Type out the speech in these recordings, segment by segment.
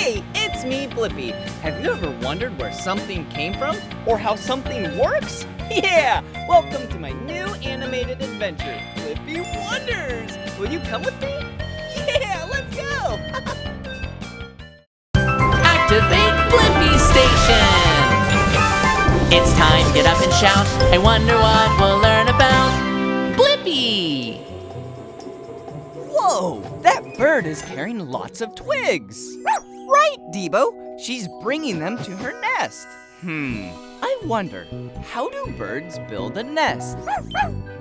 Hey, it's me, Blippi. Have you ever wondered where something came from or how something works? Yeah, welcome to my new animated adventure, Blippi Wonders. Will you come with me? Yeah, let's go. Activate Blippi Station! It's time, get up and shout. I wonder what we'll learn about Blippi! Whoa, that bird is carrying lots of twigs. Right, D.Bo. She's bringing them to her nest. I wonder, how do birds build a nest?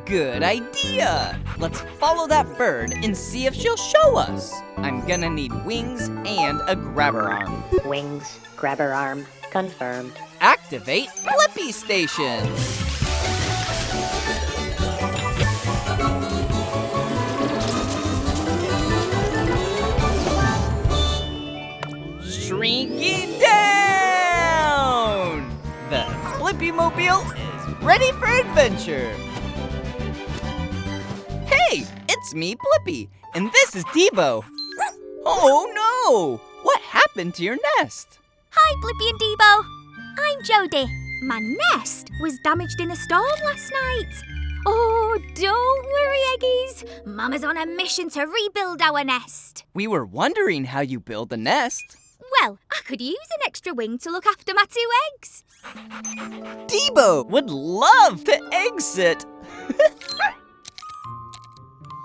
Good idea. Let's follow that bird and see if she'll show us. I'm gonna need wings and a grabber arm. Wings, grabber arm, confirmed. Activate Blippi Station. Shrinking down! The Blippi-mobile is ready for adventure. Hey, it's me, Blippi, and this is D.Bo. Oh no! What happened to your nest? Hi, Blippi and D.Bo. I'm Jodie. My nest was damaged in a storm last night. Oh, don't worry, Eggies. Mama's on a mission to rebuild our nest. We were wondering how you build a nest. Well, I could use an extra wing to look after my 2 eggs. D.Bo would love to egg sit.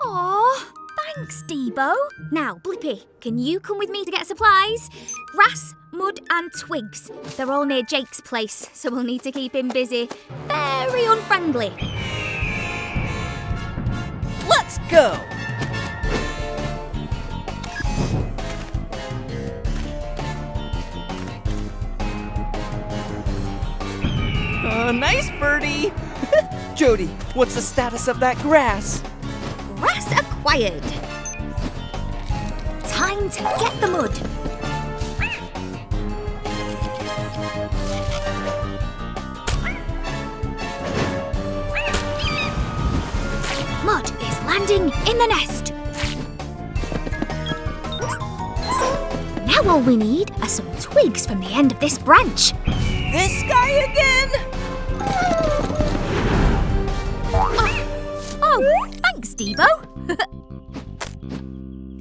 Aw, thanks, D.Bo. Now, Blippi, can you come with me to get supplies? Grass, mud and twigs. They're all near Jake's place, so we'll need to keep him busy. Very unfriendly. Let's go! Nice birdie! Jodie, what's the status of that grass? Grass acquired. Time to get the mud. Mud is landing in the nest. Now all we need are some twigs from the end of this branch. This guy again? Oh, thanks, D.Bo.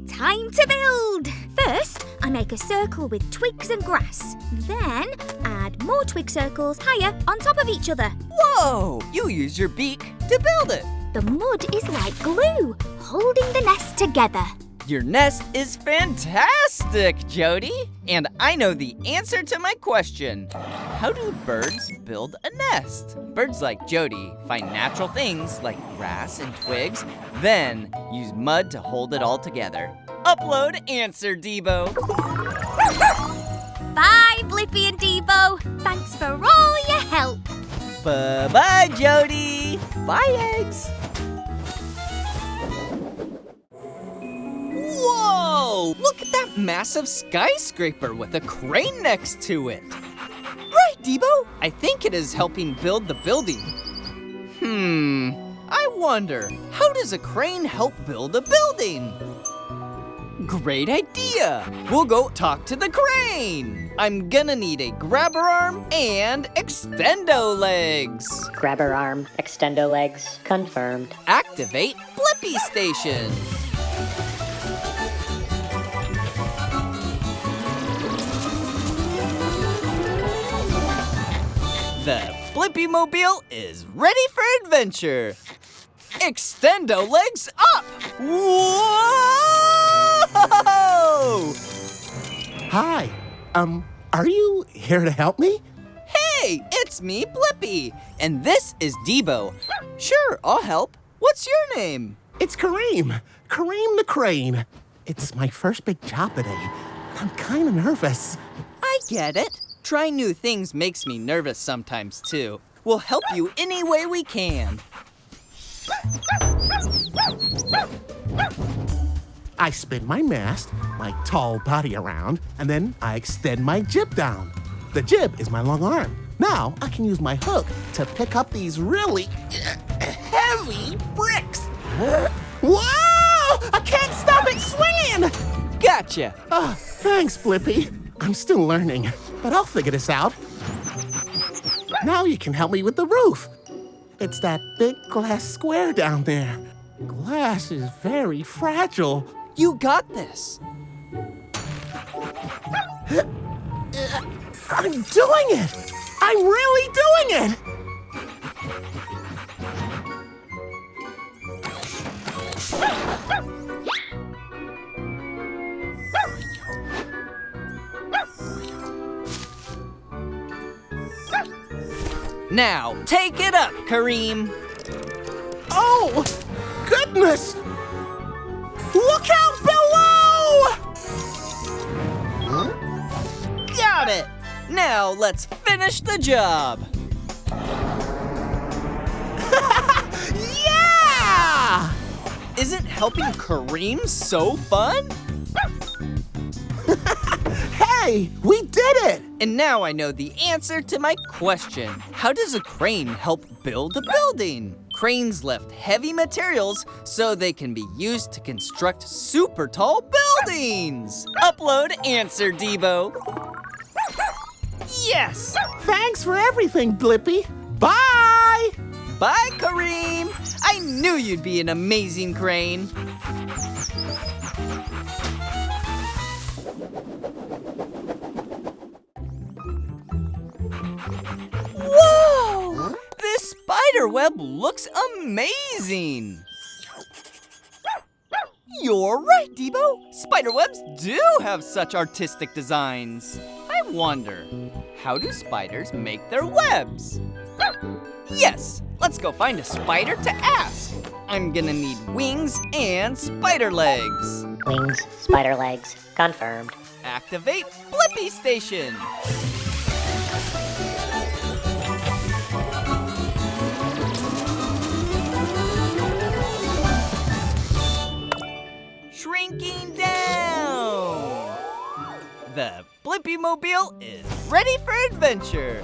Time to build. First, I make a circle with twigs and grass. Then, add more twig circles higher on top of each other. Whoa! You use your beak to build it. The mud is like glue, holding the nest together. Your nest is fantastic, Jodie. And I know the answer to my question. How do birds build a nest? Birds like Jodie find natural things like grass and twigs, then use mud to hold it all together. Upload answer, D.Bo. Bye, Blippi and D.Bo. Thanks for all your help. Bye-bye, Jodie. Bye, eggs. Whoa! Look at that massive skyscraper with a crane next to it. Right, D.Bo. I think it is helping build the building. I wonder, how does a crane help build a building? Great idea! We'll go talk to the crane! I'm gonna need a grabber arm and extendo legs. Grabber arm, extendo legs, confirmed. Activate Blippi Station. The Blippi-mobile is ready for adventure. Extendo legs up! Whoa! Hi, are you here to help me? Hey, it's me, Blippi, and this is D.Bo. Sure, I'll help. What's your name? It's Kareem the Crane. It's my first big job today. I'm kind of nervous. I get it. Trying new things makes me nervous sometimes, too. We'll help you any way we can. I spin my mast, my tall body around, and then I extend my jib down. The jib is my long arm. Now I can use my hook to pick up these really heavy bricks. Whoa! I can't stop it swinging! Gotcha. Thanks, Blippi. I'm still learning, but I'll figure this out. Now you can help me with the roof. It's that big glass square down there. Glass is very fragile. You got this. I'm doing it! I'm really doing it! Now, take it up, Kareem. Oh, goodness! Look out below! Got it. Now, let's finish the job. Yeah! Isn't helping Kareem so fun? Hey, we did it! And now I know the answer to my question. How does a crane help build a building? Cranes lift heavy materials so they can be used to construct super tall buildings. Upload answer, D.Bo. Yes! Thanks for everything, Blippi. Bye! Bye, Kareem! I knew you'd be an amazing crane. Whoa! This spiderweb looks amazing! You're right, D.Bo. Spiderwebs do have such artistic designs. I wonder, how do spiders make their webs? Yes, let's go find a spider to ask. I'm gonna need wings and spider legs. Wings, spider legs, confirmed. Activate Blippi Station. Shrinking down. The Blippi Mobile is ready for adventure.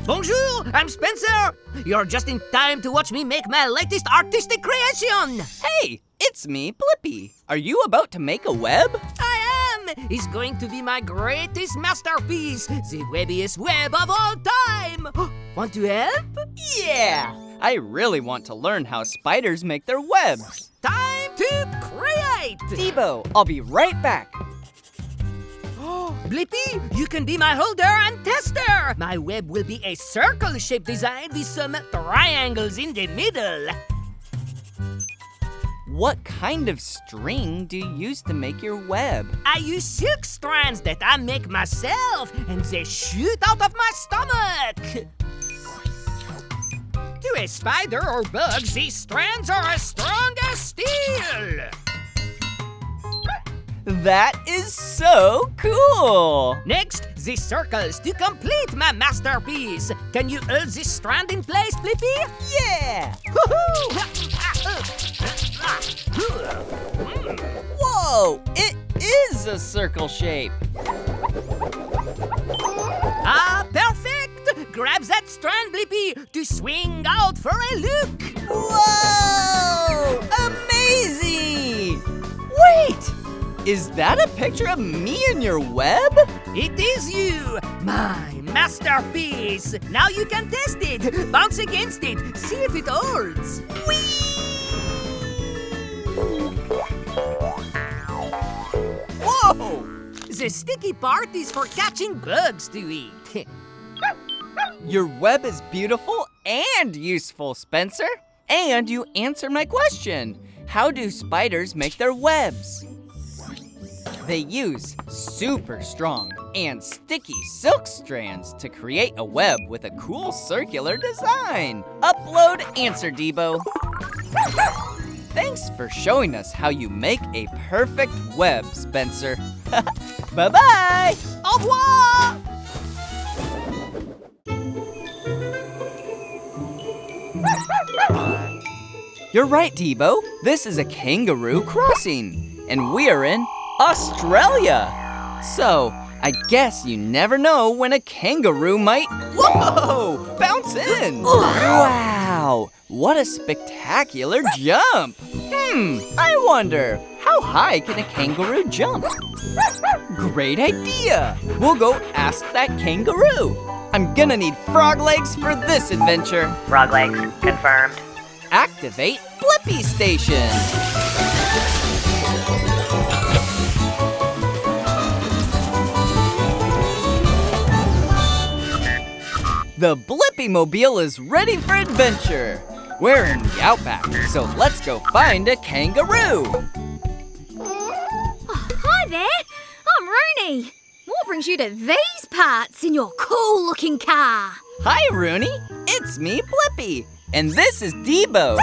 Bonjour, I'm Spencer. You're just in time to watch me make my latest artistic creation. Hey, it's me, Blippi. Are you about to make a web? I am. It's going to be my greatest masterpiece, the webbiest web of all time. Want to help? Yeah! I really want to learn how spiders make their webs. Time to create. D.Bo, I'll be right back. Blippi, you can be my holder and tester. My web will be a circle-shaped design with some triangles in the middle. What kind of string do you use to make your web? I use silk strands that I make myself, and they shoot out of my stomach. To a spider or bug, these strands are as strong as steel. That is so cool! Next, the circles to complete my masterpiece. Can you hold this strand in place, Blippi? Yeah! Whoa! It is a circle shape. Ah, perfect! Grab that strand, Blippi, to swing out for a look. Whoa! Amazing! Wait! Is that a picture of me in your web? It is you, my masterpiece. Now you can test it. Bounce against it. See if it holds. Whoa! The sticky part is for catching bugs to eat. Your web is beautiful and useful, Spencer. And you answered my question. How do spiders make their webs? They use super strong and sticky silk strands to create a web with a cool circular design. Upload answer, D.Bo. Thanks for showing us how you make a perfect web, Spencer. Bye-bye! Au revoir! You're right, D.Bo. This is a kangaroo crossing, and we are in Australia. So, I guess you never know when a kangaroo might, whoa, bounce in. Wow, what a spectacular jump. I wonder, how high can a kangaroo jump? Great idea! We'll go ask that kangaroo. I'm gonna need frog legs for this adventure. Frog legs, confirmed. Activate Blippi Station. The Blippi Mobile is ready for adventure. We're in the outback, so let's go find a kangaroo. Oh, hi there. I'm Rooney. What brings you to these parts in your cool-looking car? Hi, Rooney. It's me, Blippi. And this is D.Bo.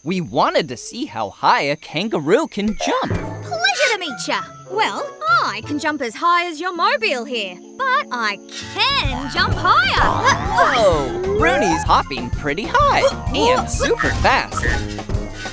We wanted to see how high a kangaroo can jump. Pleasure to meet ya. Well, I can jump as high as your mobile here, but I can jump higher. Whoa! Rooney's hopping pretty high and super fast.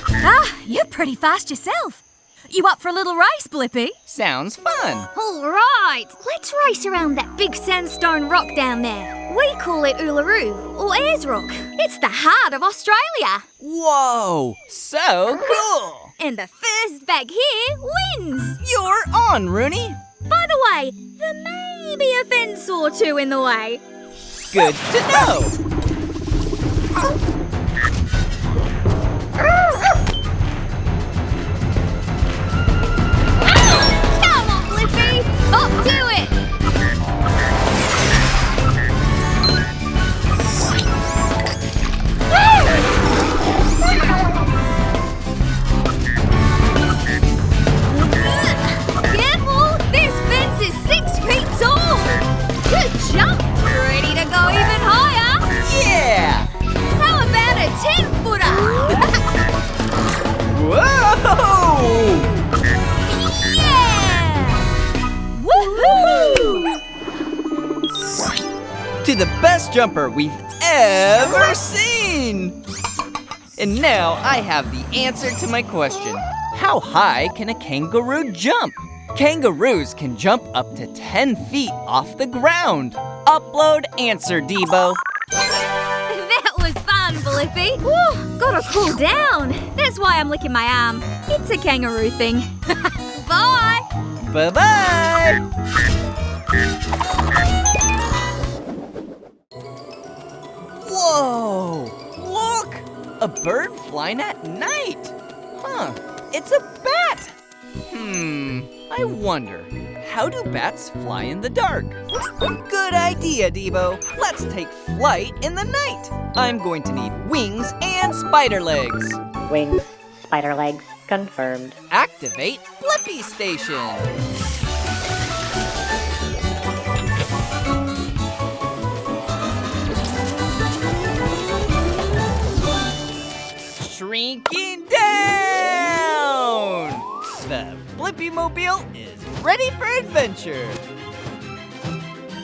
Ah, you're pretty fast yourself. You up for a little race, Blippi? Sounds fun. All right, let's race around that big sandstone rock down there. We call it Uluru, or Ayers Rock. It's the heart of Australia. Whoa! So cool! And the first bag here wins. You're on, Rooney. By the way, there may be a fence or two in the way. Good to know. Come on, Blippi, up to it. Careful, this fence is 6 feet tall. Good jump, ready to go even higher. Yeah! How about a 10-footer? Whoa! Yeah! Woohoo! To the best jumper we've ever seen! And now I have the answer to my question. How high can a kangaroo jump? Kangaroos can jump up to 10 feet off the ground. Upload answer, D.Bo. That was fun, Blippi. Whew, gotta cool down. That's why I'm licking my arm. It's a kangaroo thing. Bye. Bye-bye! Whoa! Look! A bird flying at night! Huh, it's a bat! I wonder, how do bats fly in the dark? Good idea, D.Bo. Let's take flight in the night. I'm going to need wings and spider legs. Wings, spider legs, confirmed. Activate Blippi Station. Shrinking down! The Blippi Mobile is ready for adventure.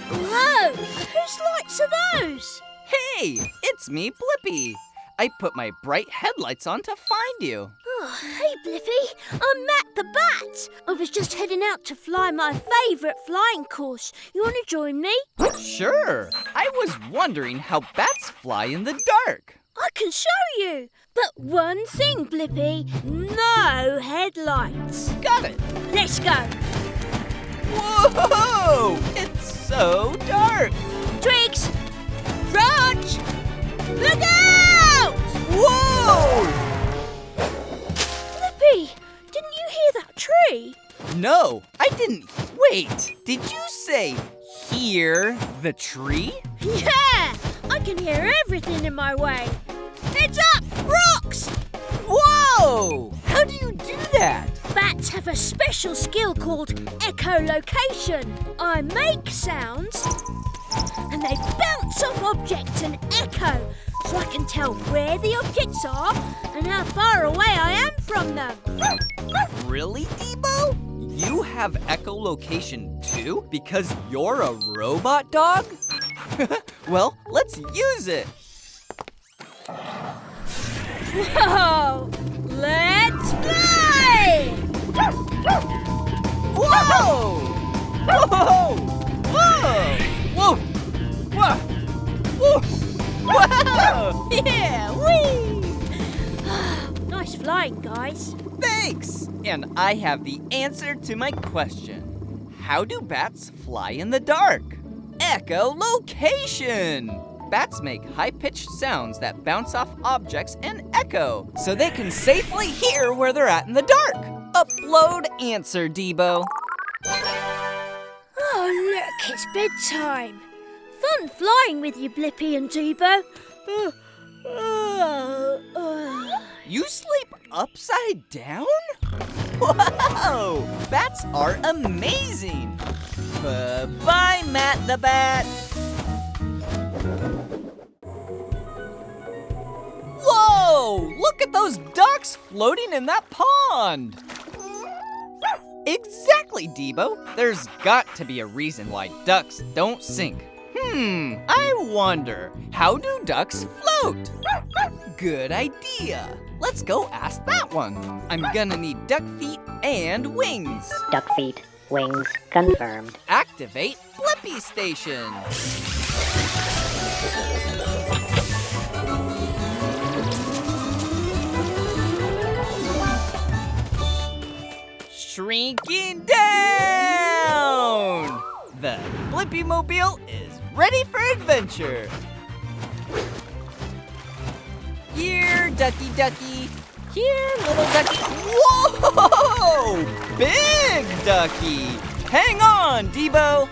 Whoa! Whose lights are those? Hey, it's me, Blippi. I put my bright headlights on to find you. Oh, hey, Blippi. I'm Matt the Bat. I was just heading out to fly my favourite flying course. You want to join me? Sure. I was wondering how bats fly in the dark. I can show you. But one thing, Blippi. No headlights. Got it. Let's go. Whoa! It's so dark. Twigs! Branch! Look out! Whoa! Blippi, didn't you hear that tree? No, I didn't. Wait, did you say hear the tree? Yeah! I can hear everything in my way. Heads up! Rocks! Whoa! How do you do that? Bats have a special skill called echolocation. I make sounds and they bounce off objects and echo, so I can tell where the objects are and how far away I am from them. Really, D.Bo? You have echolocation too? Because you're a robot dog? Well, let's use it. Whoa! Let's fly! Whoa! Whoa! Whoa! Whoa! Whoa! Whoa! Whoa! Yeah, whee! Nice flying, guys. Thanks! And I have the answer to my question. How do bats fly in the dark? Echolocation! Bats make high-pitched sounds that bounce off objects and echo, so they can safely hear where they're at in the dark. Upload answer, D.Bo. Oh, look, it's bedtime. Fun flying with you, Blippi and D.Bo. You sleep upside down? Whoa! Bats are amazing! Bye, Matt the Bat! Whoa! Look at those ducks floating in that pond! Exactly, D.Bo. There's got to be a reason why ducks don't sink. I wonder, how do ducks float? Good idea. Let's go ask that one. I'm gonna need duck feet and wings. Duck feet, wings, confirmed. Activate Blippi Station. Shrinking down! The Blippi Mobile is ready for adventure. Here, ducky ducky. Here, little ducky. Whoa! Big ducky! Hang on, D.Bo.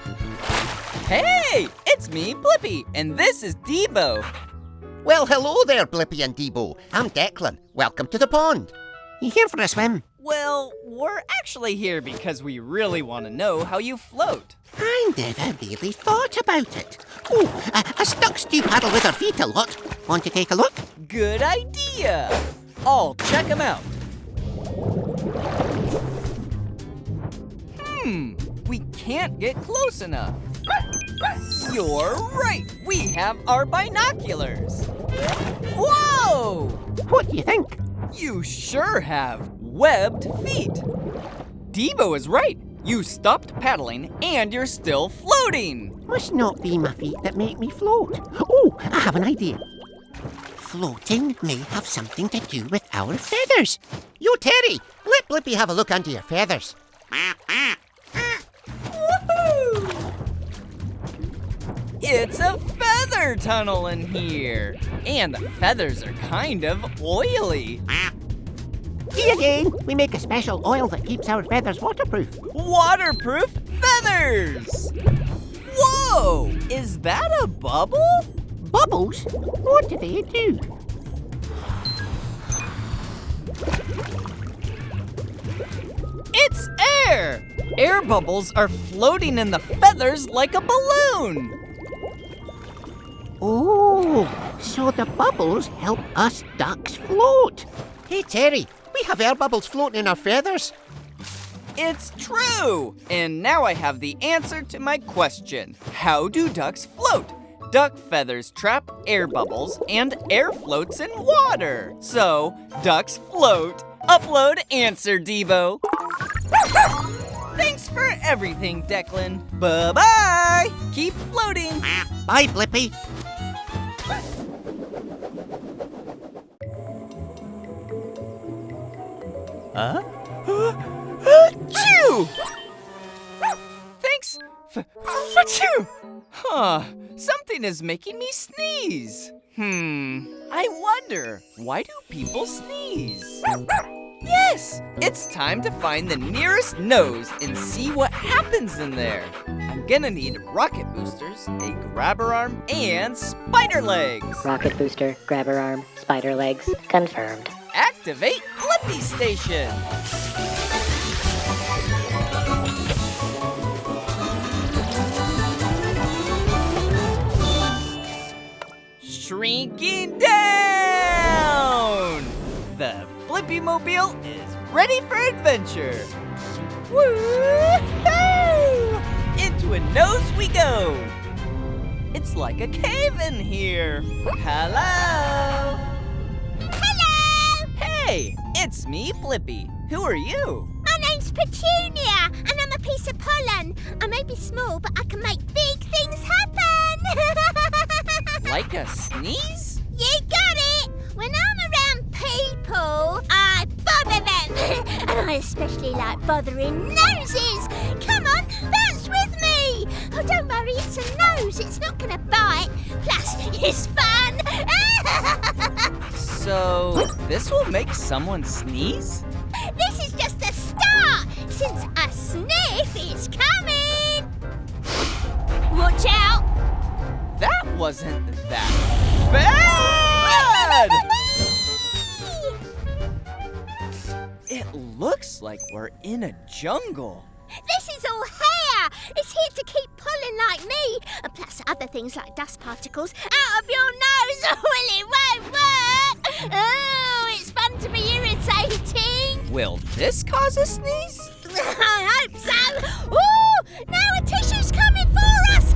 Hey, it's me, Blippi, and this is D.Bo. Well, hello there, Blippi and D.Bo. I'm Declan. Welcome to the pond. You here for a swim? Well, we're actually here because we really want to know how you float. I never really thought about it. Oh, us ducks do paddle with our feet a lot. Want to take a look? Good idea. I'll check them out. We can't get close enough. You're right. We have our binoculars. Whoa! What do you think? You sure have webbed feet. D.Bo is right. You stopped paddling and you're still floating. Must not be my feet that make me float. Oh, I have an idea. Floating may have something to do with our feathers. Yo, Terry, let Blippi have a look under your feathers. Woohoo! It's a feather tunnel in here. And the feathers are kind of oily. See again, we make a special oil that keeps our feathers waterproof. Waterproof feathers! Whoa! Is that a bubble? Bubbles? What do they do? It's air! Air bubbles are floating in the feathers like a balloon. Oh, so the bubbles help us ducks float. Hey, Terry, we have air bubbles floating in our feathers. It's true! And now I have the answer to my question. How do ducks float? Duck feathers trap air bubbles and air floats in water. So, ducks float. Upload answer, D.Bo. Thanks for everything, Declan. Bye-bye! Keep floating. Bye, Blippi. Achoo! Thanks for you. Huh, something is making me sneeze. I wonder, why do people sneeze? Yes, it's time to find the nearest nose and see what happens in there. I'm gonna need rocket boosters, a grabber arm, and spider legs. Rocket booster, grabber arm, spider legs, confirmed. Activate Blippi Station. Shrinking down! The Blippi Mobile is ready for adventure. Woo-hoo! Into a nose we go. It's like a cave in here. Hello? Hello! Hey, it's me, Blippi. Who are you? My name's Petunia, and I'm a piece of pollen. I may be small, but I can make big things happen. Like a sneeze? You got it! When I'm around people, I bother them, and I I especially like bothering noses. Come on, bounce with me. Oh, don't worry, it's a nose. It's not going to bite. Plus, it's fun. So, this will make someone sneeze? This is just the start, since a sniff is coming. Watch out. That wasn't that bad! It looks like we're in a jungle. This is all hair. It's here to keep pulling like me. And plus other things like dust particles out of your nose. Well, it won't work. Oh, it's fun to be irritating. Will this cause a sneeze? I hope so. Ooh, now a tissue's coming for us.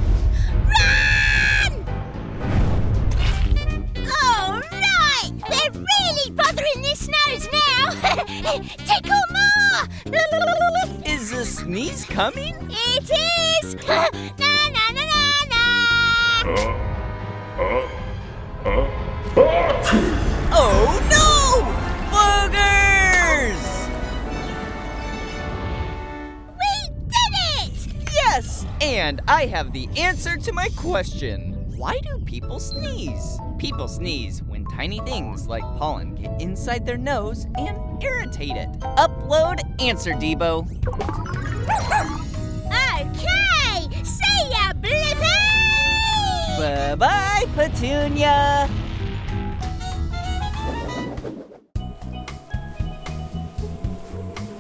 Run! All right. They're really bothering this nose now. Tickle more. Is a sneeze coming? It is! Na na na na na! Oh no! Boogers! We did it! Yes! And I have the answer to my question. Why do people sneeze? People sneeze when tiny things like pollen get inside their nose and irritate it. Upload answer, D.Bo. Okay! See ya, Blippi! Bye-bye, Petunia!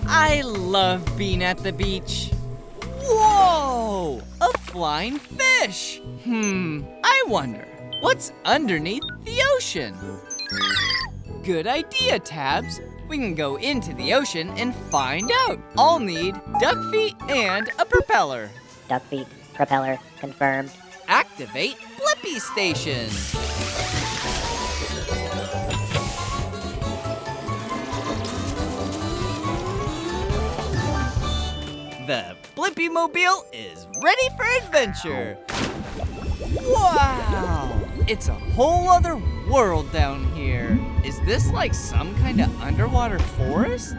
I love being at the beach. Whoa! A flying fish! I wonder, what's underneath the ocean? Good idea, Tabs. We can go into the ocean and find out. I'll need duck feet and a propeller. Duck feet, propeller, confirmed. Activate Blippi Station. The Blippi Mobile is ready for adventure. Wow! It's a whole other world down here. Is this like some kind of underwater forest?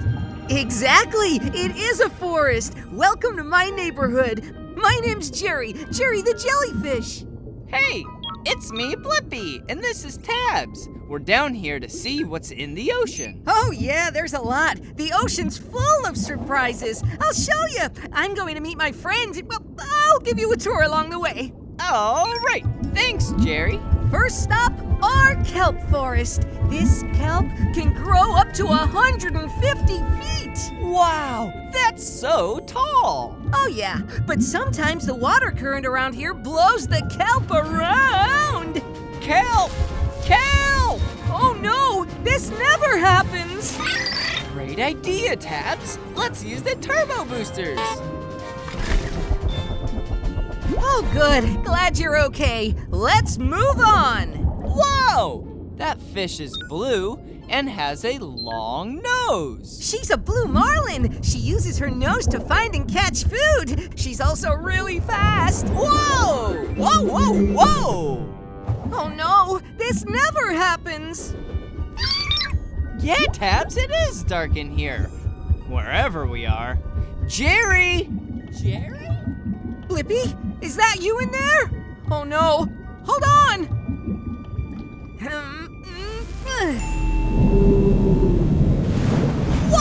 Exactly! It is a forest! Welcome to my neighborhood. My name's Jerry the jellyfish. Hey, it's me, Blippi, and this is Tabs. We're down here to see what's in the ocean. Oh yeah, there's a lot. The ocean's full of surprises. I'll show you. I'm going to meet my friend. Well, I'll give you a tour along the way. All right, thanks, Jerry. First stop, our kelp forest. This kelp can grow up to 150 feet. Wow, that's so tall. Oh yeah, but sometimes the water current around here blows the kelp around. Kelp! Kelp! Oh no, this never happens. Great idea, Tabs. Let's use the turbo boosters. Oh good, glad you're okay. Let's move on. Whoa! That fish is blue and has a long nose. She's a blue marlin. She uses her nose to find and catch food. She's also really fast. Whoa! Whoa, whoa, whoa! Oh no, this never happens. Yeah, Tabs, it is dark in here. Wherever we are. Jerry! Jerry? Blippi, is that you in there? Oh no, hold on. Whoa!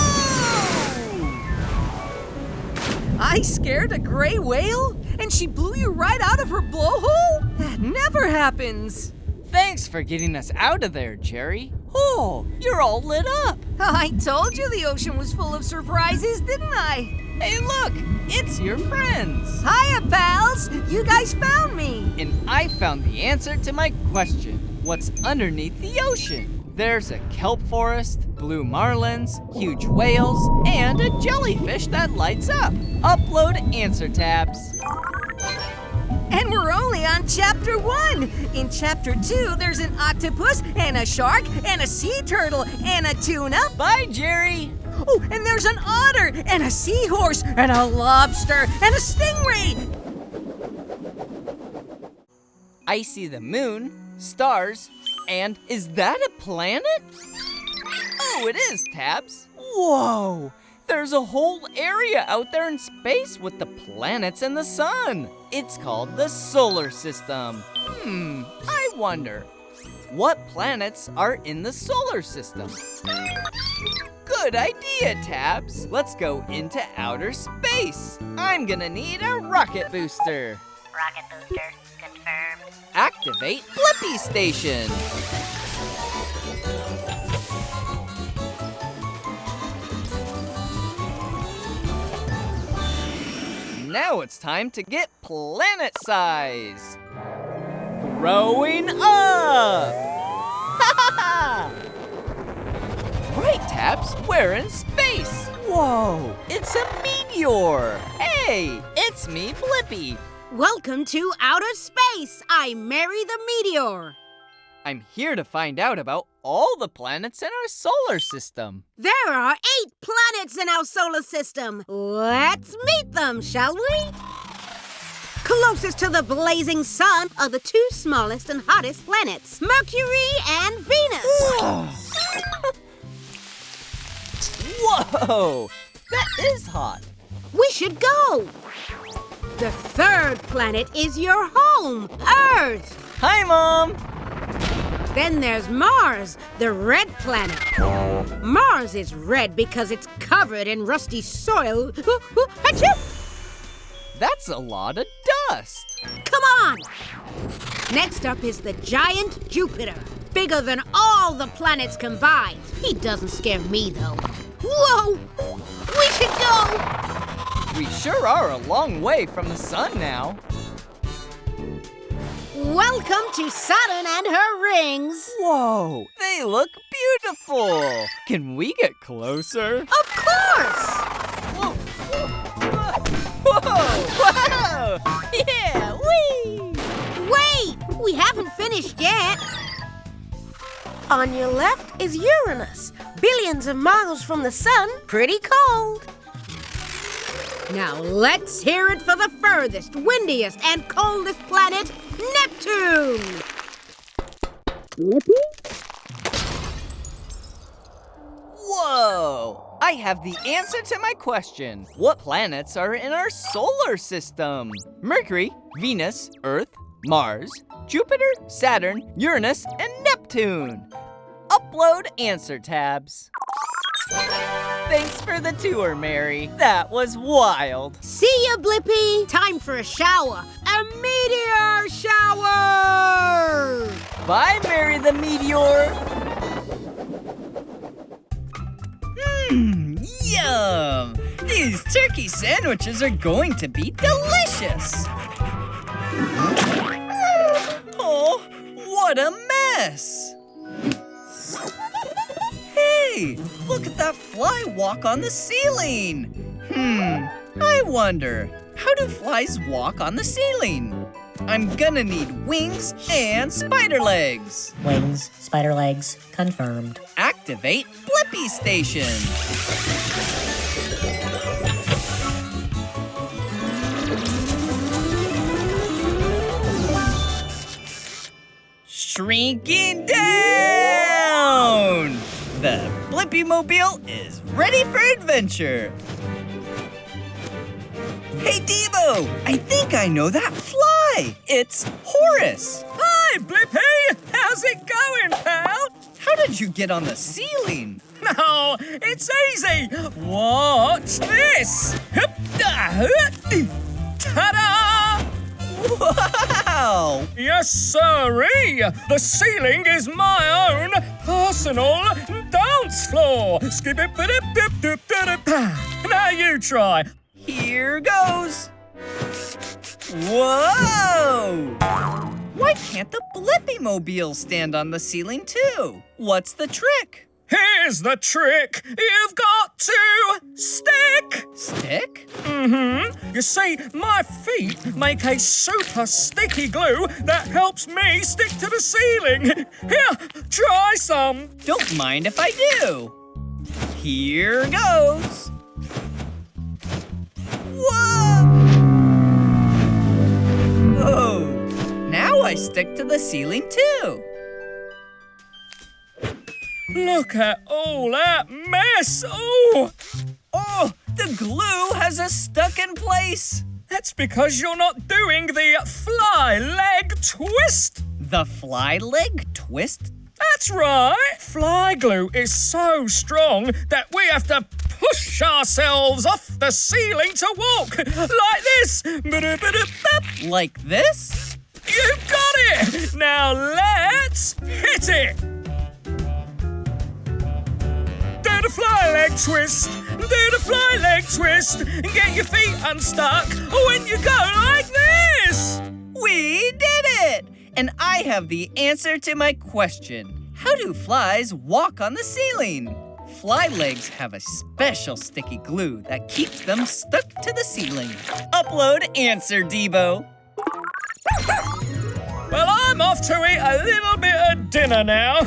I scared a gray whale and she blew you right out of her blowhole? That never happens. Thanks for getting us out of there, Jerry. Oh, you're all lit up. I told you the ocean was full of surprises, didn't I? Hey, look, it's your friends. Hiya, pals. You guys found me. And I found the answer to my question. What's underneath the ocean? There's a kelp forest, blue marlins, huge whales, and a jellyfish that lights up. Upload answer, Tabs. And we're only on chapter 1. In chapter 2, there's an octopus and a shark and a sea turtle and a tuna. Bye, Jerry. Oh, and there's an otter and a seahorse and a lobster and a stingray. I see the moon, stars, and is that a planet? Oh, it is, Tabs. Whoa, There's a whole area out there in space with the planets and the sun. It's called the solar system. I wonder, what planets are in the solar system? Good idea, Tabs. Let's go into outer space. I'm gonna need a rocket booster. Rocket booster confirmed. Activate Blippi Station. Now it's time to get planet size. Growing up! Right, Tabs, we're in space. Whoa, it's a meteor. Hey, it's me, Blippi. Welcome to outer space. I'm Mary the Meteor. I'm here to find out about all the planets in our solar system. There are 8 planets in our solar system. Let's meet them, shall we? Closest to the blazing sun are the 2 smallest and hottest planets, Mercury and Venus. Whoa, that is hot. We should go. The 3rd planet is your home, Earth. Hi, Mom. Then there's Mars, the red planet. Mars is red because it's covered in rusty soil. That's a lot of dust. Come on! Next up is the giant Jupiter, bigger than all the planets combined. He doesn't scare me, though. Whoa! We should go! We sure are a long way from the sun now. Welcome to Saturn and her rings. Whoa, they look beautiful. Can we get closer? Of course! Whoa! Yeah, whee! Wait, we haven't finished yet. On your left is Uranus, billions of miles from the sun, pretty cold. Now let's hear it for the furthest, windiest, and coldest planet, Neptune! Whoa! I have the answer to my question. What planets are in our solar system? Mercury, Venus, Earth, Mars, Jupiter, Saturn, Uranus, and Neptune. Upload answer tabs. Thanks for the tour, Mary. That was wild. See ya, Blippi. Time for a shower. A meteor shower! Bye, Mary the Meteor. Yum! These turkey sandwiches are going to be delicious. Oh, what a mess! Hey, look at that fly walk on the ceiling. I wonder, how do flies walk on the ceiling? I'm gonna need wings and spider legs. Wings, spider legs, confirmed. Activate Blippi Station. Shrinking down! The Blippi Mobile is ready for adventure. Hey, D.Bo, I think I know that fly. It's Horace. Hi, Blippi! How's it going, pal? How did you get on the ceiling? No, it's easy. Watch this. Ta-da! Wow! Yes, sirree. The ceiling is my own personal dance floor. Now you try. Here goes. Whoa! Why can't the Blippi Mobile stand on the ceiling too? What's the trick? Here's the trick. You've got to stick. Stick? You see, my feet make a super sticky glue that helps me stick to the ceiling. Here, try some. Don't mind if I do. Here goes. Whoa! Oh, now I stick to the ceiling too. Look at all that mess. Oh, Oh, the glue has us stuck in place. That's because you're not doing the fly leg twist. The fly leg twist? That's right. Fly glue is so strong that we have to push ourselves off the ceiling to walk. Like this. Like this? You got it. Now let's hit it. Do the fly leg twist. Do the fly leg twist. Get your feet unstuck when you go like this. We did it! And I have the answer to my question. How do flies walk on the ceiling? Fly legs have a special sticky glue that keeps them stuck to the ceiling. Upload answer, D.Bo. Well, I'm off to eat a little bit of dinner now.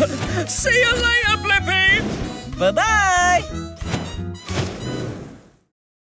See you later, Blippi. Bye-bye!